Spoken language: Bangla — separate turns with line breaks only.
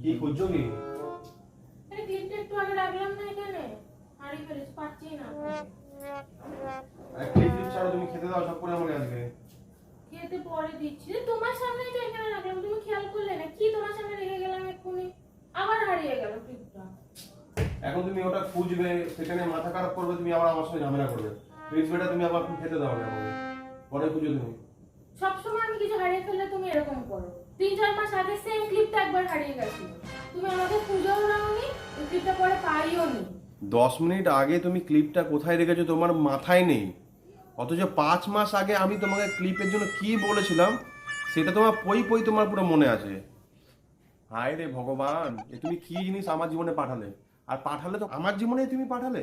কি খুঁজছো কি?
আরে ক্লিপটা একটু আগে রাখলাম না এখানে, হারিয়ে ফেলেছি, পাচ্ছি না।
ক্লিপ ছাড়া তুমি খেতে দাও সব করে আমাকে আজকে।
খেতে পরে দিচ্ছি, তোমার সামনেই তো এখানে রাখলাম, তুমি খেয়াল করলে না? কি তোমার সামনে রেখে গেলাম এক্ষুনি, আবার হারিয়ে গেল ক্লিপটা।
এখন তুমি ওটা খুঁজবে, সেখানে মাথা খারাপ করবে, তুমি আবার আমার সঙ্গে ঝামেলা করবে। প্লিজ বেটা তুমি আবার খেতে দাও না আমাকে, পরে খুঁজো তুমি।
সবসময় আমি কিছু হারিয়ে ফেললে তুমি এরকম করো। 3-4 মাস আগে সেম ক্লিপটা একবার হারিয়ে গেছিল, তুমি আমাকে খুঁজেও নাওনি, ওই ক্লিপটা পরে পাইও নি।
10 মিনিট আগে তুমি ক্লিপটা কোথায় রেখেছো তোমার মাথায় নেই, অথচ 5 মাস আগে আমি তোমাকে ক্লিপের জন্য কি বলেছিলাম সেটা তোমার পই পই তোমার পুরো মনে আছে। হায় রে ভগবান, এ তুমি কি জিনিস আমার জীবনে পাঠালে, আর পাঠালে তো আমার জীবনে তুমি পাঠালে।